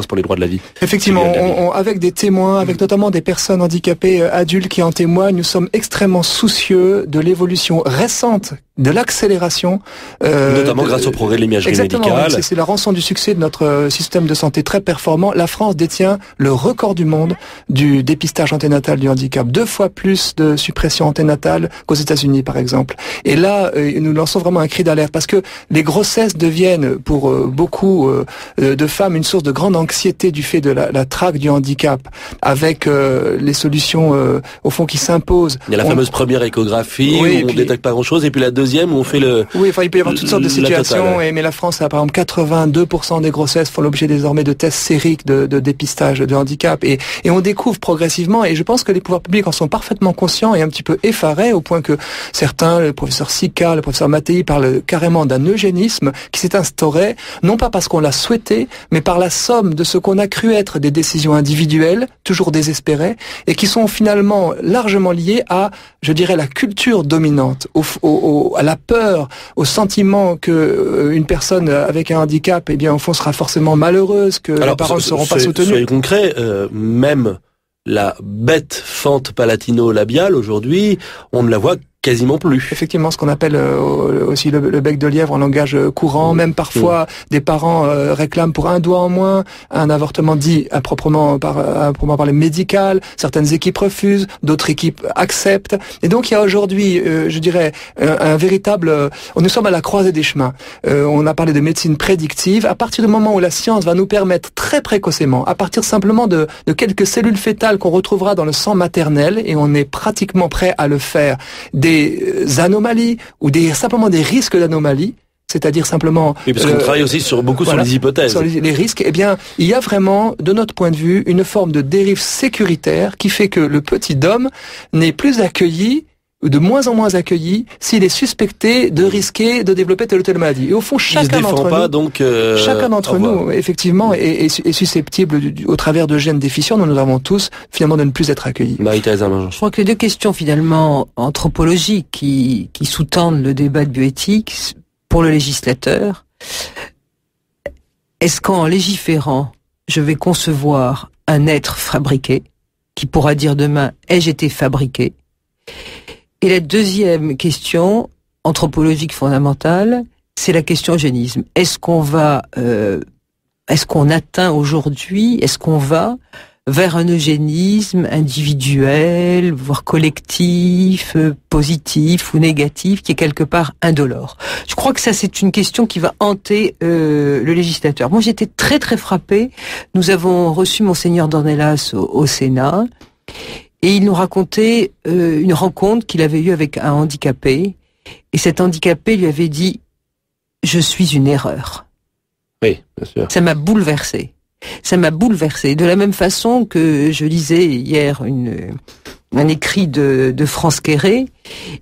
pour les droits de la vie. Effectivement, avec des témoins, avec notamment des personnes handicapées adultes qui en témoignent, nous sommes extrêmement soucieux de l'évolution récente, de l'accélération. Notamment grâce au progrès de l'imagerie médicale. C'est la rançon du succès de notre système de santé très performant. La France détient le record du monde du dépistage anténatal du handicap. 2 fois plus de suppression anténatale qu'aux États-Unis, par exemple. Et là, nous lançons vraiment un cri d'alerte parce que les grossesses deviennent pour beaucoup de femmes une source de grande anxiété du fait de la traque du handicap, avec les solutions au fond qui s'imposent. Il y a la fameuse première échographie où on détecte pas grand-chose, et puis la deuxième où on fait le... Oui, il peut y avoir toutes sortes de situations, mais la France a par exemple 82% des grossesses font l'objet désormais de tests sériques de dépistage de handicap, et on découvre progressivement, et je pense que les pouvoirs publics en sont parfaitement conscients et un petit peu effarés, au point que certains, le professeur Sica, le professeur Mattei, parlent carrément d'un eugénisme qui s'est instauré, non pas parce qu'on l'a souhaité, mais par la somme de ce qu'on a cru être des décisions individuelles, toujours désespérées, et qui sont finalement largement liées à, je dirais, la culture dominante, à la peur, au sentiment que une personne avec un handicap, eh bien, au fond, sera forcément malheureuse, que les parents ne seront pas soutenus. Soyez concret, même la bête fente palatino-labiale, aujourd'hui, on ne la voit quasiment plus. Effectivement, ce qu'on appelle aussi le bec de lièvre en langage courant. Même parfois, des parents réclament pour un doigt en moins, un avortement dit à proprement parler médical. Certaines équipes refusent, d'autres équipes acceptent. Et donc, il y a aujourd'hui, je dirais, un véritable... nous sommes à la croisée des chemins. On a parlé de médecine prédictive. À partir du moment où la science va nous permettre très précocement, à partir simplement de quelques cellules fétales qu'on retrouvera dans le sang maternel, et on est pratiquement prêt à le faire, des anomalies ou simplement des risques d'anomalies, c'est-à-dire simplement... Oui, parce qu'on travaille aussi sur les hypothèses. Sur les risques, eh bien, il y a vraiment, de notre point de vue, une forme de dérive sécuritaire qui fait que le petit homme n'est plus accueilli, ou de moins en moins accueilli, s'il est suspecté de risquer de développer telle ou telle maladie. Et au fond, chacun d'entre nous, effectivement, est susceptible, au travers de gènes déficients, nous avons tous, finalement, de ne plus être accueillis. Je crois que les deux questions, finalement, anthropologiques qui sous-tendent le débat de bioéthique, pour le législateur, est-ce qu'en légiférant, je vais concevoir un être fabriqué, qui pourra dire demain, ai-je été fabriqué? Et la deuxième question, anthropologique fondamentale, c'est la question eugénisme. Est-ce qu'on atteint aujourd'hui, est-ce qu'on va vers un eugénisme individuel, voire collectif, positif ou négatif, qui est quelque part indolore? Je crois que ça, c'est une question qui va hanter le législateur. Moi, j'étais très très frappée. Nous avons reçu Monseigneur Dornelas au Sénat, et il nous racontait une rencontre qu'il avait eue avec un handicapé, et cet handicapé lui avait dit « Je suis une erreur ». Oui, bien sûr. Ça m'a bouleversé. Ça m'a bouleversé. De la même façon que je lisais hier un écrit de France Quéré,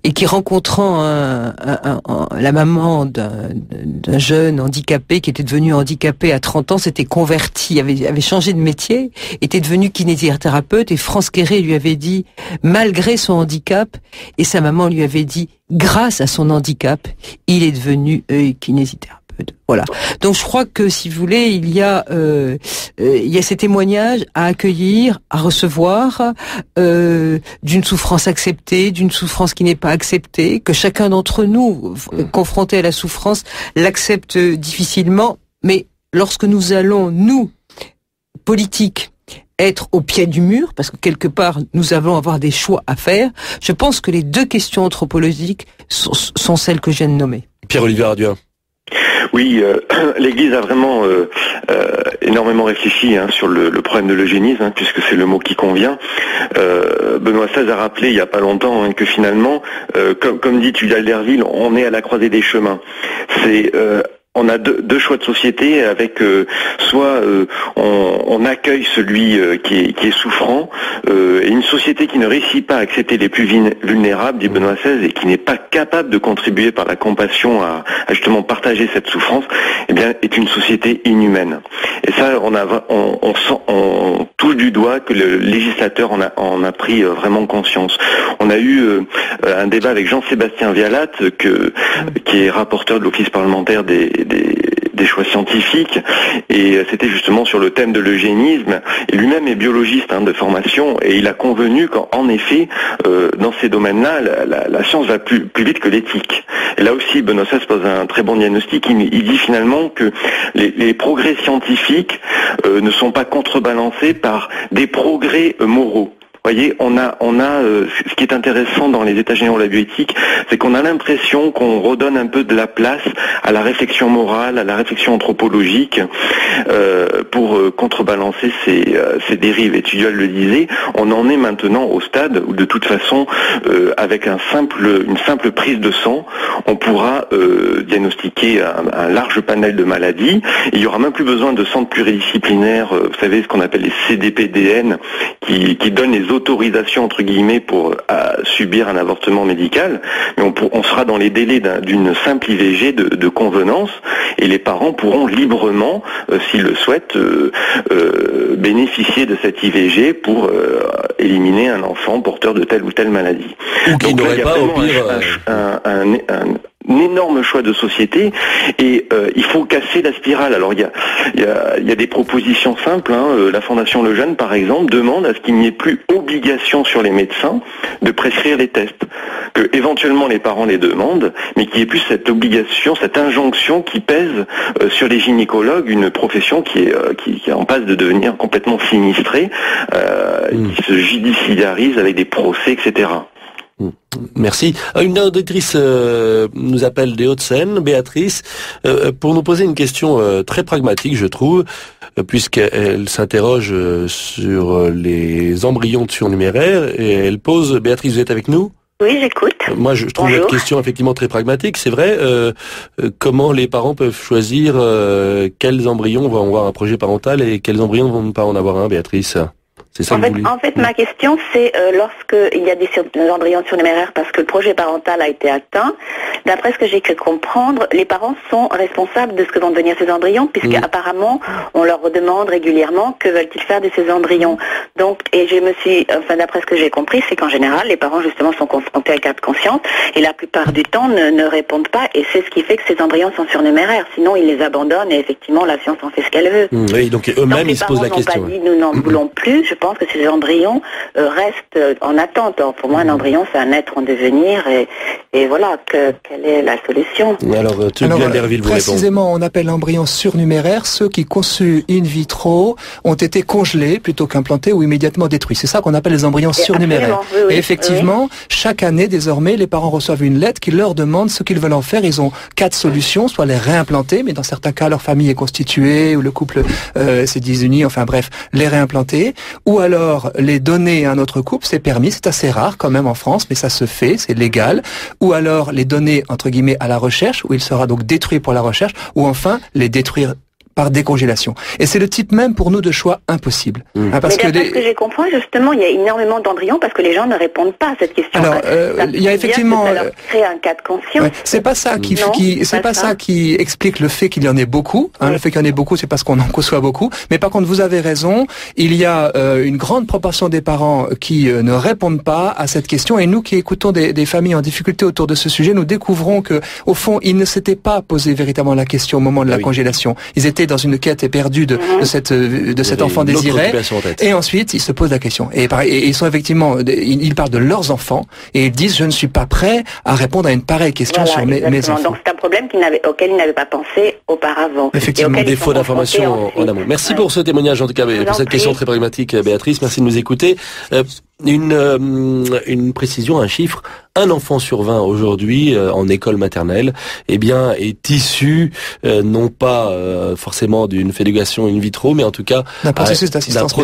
et qui, rencontrant la maman d'un jeune handicapé qui était devenu handicapé à 30 ans, s'était converti, avait changé de métier, était devenu kinésithérapeute, et France Quéré lui avait dit, malgré son handicap, et sa maman lui avait dit, grâce à son handicap, il est devenu kinésithérapeute. Voilà. Donc je crois que, si vous voulez, il y a ces témoignages à accueillir, à recevoir, d'une souffrance acceptée, d'une souffrance qui n'est pas acceptée, que chacun d'entre nous, confronté à la souffrance, l'accepte difficilement. Mais lorsque nous allons, nous, politiques, être au pied du mur, parce que quelque part nous allons avoir des choix à faire, je pense que les deux questions anthropologiques sont celles que je viens de nommer. Pierre-Olivier Arduin. Oui, l'Église a vraiment énormément réfléchi sur le problème de l'eugénisme, puisque c'est le mot qui convient. Benoît XVI a rappelé il n'y a pas longtemps que finalement, comme dit Tudal Derville, on est à la croisée des chemins. On a deux choix de société, avec soit on accueille celui qui est souffrant, et une société qui ne réussit pas à accepter les plus vulnérables, dit Benoît XVI, et qui n'est pas capable de contribuer par la compassion à justement partager cette souffrance, eh bien est une société inhumaine. Et ça, on touche du doigt que le législateur en a pris vraiment conscience. On a eu un débat avec Jean-Sébastien Vialat, qui est rapporteur de l'Office parlementaire des des choix scientifiques, et c'était justement sur le thème de l'eugénisme. Et lui-même est biologiste de formation, et il a convenu qu'en effet, dans ces domaines-là, la science va plus vite que l'éthique. Et là aussi, Benoît XVI pose un très bon diagnostic. Il dit finalement que les progrès scientifiques ne sont pas contrebalancés par des progrès moraux. Vous voyez, on a ce qui est intéressant dans les états généraux de la bioéthique, c'est qu'on a l'impression qu'on redonne un peu de la place à la réflexion morale, à la réflexion anthropologique, pour contrebalancer ces dérives. Et Tudual le disait, on en est maintenant au stade où de toute façon, avec une simple prise de sang, on pourra diagnostiquer un large panel de maladies. Il y aura même plus besoin de centres pluridisciplinaires, vous savez ce qu'on appelle les CDPDN, qui donnent les autorisations entre guillemets pour subir un avortement médical, mais on sera dans les délais d'une simple IVG de convenance, et les parents pourront librement, s'ils le souhaitent, bénéficier de cette IVG pour éliminer un enfant porteur de telle ou telle maladie. Ou qui n'aurait pas au pire un énorme choix de société, et il faut casser la spirale. Alors il y a des propositions simples, la Fondation Le Jeune par exemple demande à ce qu'il n'y ait plus obligation sur les médecins de prescrire les tests, que éventuellement les parents les demandent, mais qu'il n'y ait plus cette obligation, cette injonction qui pèse sur les gynécologues, une profession qui est en passe de devenir complètement sinistrée, qui se judiciarise avec des procès, etc. Merci. Une auditrice nous appelle des Hauts-de-Seine, Béatrice, pour nous poser une question très pragmatique, je trouve, puisqu'elle s'interroge sur les embryons surnuméraires, et elle pose... Béatrice, vous êtes avec nous ? Oui, j'écoute. Moi, je trouve votre question effectivement très pragmatique. C'est vrai, comment les parents peuvent choisir quels embryons vont avoir un projet parental et quels embryons vont pas en avoir un, Béatrice ? C'est ça en fait, ma question, c'est lorsqu'il y a des embryons surnuméraires parce que le projet parental a été atteint, d'après ce que j'ai pu comprendre, les parents sont responsables de ce que vont devenir ces embryons, puisque apparemment, on leur demande régulièrement que veulent-ils faire de ces embryons. Donc, et d'après ce que j'ai compris, c'est qu'en général, les parents justement sont confrontés à un cas de conscience, et la plupart du temps ne répondent pas, et c'est ce qui fait que ces embryons sont surnuméraires. Sinon, ils les abandonnent, et effectivement, la science en fait ce qu'elle veut. Oui, donc eux-mêmes, ils se posent la question. Pas dit, nous n'en voulons plus. Je pense que ces embryons restent en attente. Alors, pour moi, un embryon, c'est un être en devenir, et voilà, quelle est la solution ? Alors, précisément, on appelle l'embryon surnuméraire ceux qui, conçus in vitro, ont été congelés plutôt qu'implantés ou immédiatement détruits. C'est ça qu'on appelle les embryons surnuméraires. Oui, et effectivement, chaque année, désormais, les parents reçoivent une lettre qui leur demande ce qu'ils veulent en faire. Ils ont 4 solutions, soit les réimplanter, mais dans certains cas, leur famille est constituée, ou le couple s'est disuni, enfin bref, les réimplanter, ou alors les donner à un autre couple, c'est permis, c'est assez rare quand même en France, mais ça se fait, c'est légal, ou alors les donner, entre guillemets, à la recherche, où il sera donc détruit pour la recherche, ou enfin les détruire par décongélation. Et c'est le type même pour nous de choix impossible. Parce que ce que j'ai compris, justement, il y a énormément d'embryons parce que les gens ne répondent pas à cette question. Alors, il y a effectivement... Ça leur crée un cas de conscience. C'est pas ça qui explique le fait qu'il y en ait beaucoup. Le fait qu'il y en ait beaucoup, c'est parce qu'on en conçoit beaucoup. Mais par contre, vous avez raison, il y a une grande proportion des parents qui ne répondent pas à cette question. Et nous qui écoutons des familles en difficulté autour de ce sujet, nous découvrons que, au fond, ils ne s'étaient pas posé véritablement la question au moment de la congélation. Ils étaient dans une quête éperdue de cet enfant désiré, et ensuite ils se posent la question, et ils sont effectivement, ils parlent de leurs enfants et ils disent je ne suis pas prêt à répondre à une pareille question sur mes enfants. Donc c'est un problème auquel ils n'avaient pas pensé aupaurement. Effectivement, défaut d'information en amont. Merci pour ce témoignage, en tout cas, pour cette question très pragmatique, Béatrice. Merci de nous écouter. Une précision, un chiffre. Un enfant sur 20 aujourd'hui en école maternelle, est issu non pas forcément d'une fécondation in vitro, mais en tout cas d'un processus d'assistance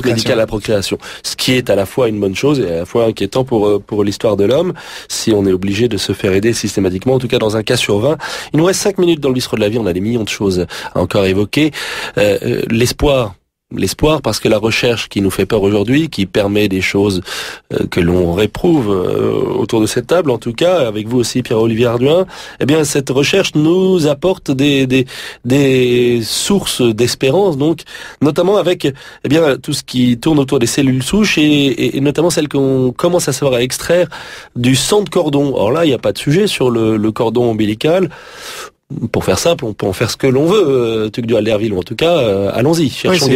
médicale à la procréation. Ce qui est à la fois une bonne chose et à la fois inquiétant pour l'histoire de l'homme, si on est obligé de se faire aider systématiquement, en tout cas dans un cas sur 20. Il nous reste 5 minutes dans le bistrot de la vie, on a des millions de choses à encore évoquer. L'espoir, parce que la recherche qui nous fait peur aujourd'hui, qui permet des choses que l'on réprouve autour de cette table, en tout cas, avec vous aussi, Pierre-Olivier Arduin, cette recherche nous apporte des sources d'espérance, donc, notamment avec, tout ce qui tourne autour des cellules souches et notamment celles qu'on commence à savoir à extraire du sang de cordon. Alors là, il n'y a pas de sujet sur le cordon ombilical. pour faire simple, on peut en faire ce que l'on veut, Tuc du Alderville, ou en tout cas, allons-y, cherchons gaiement.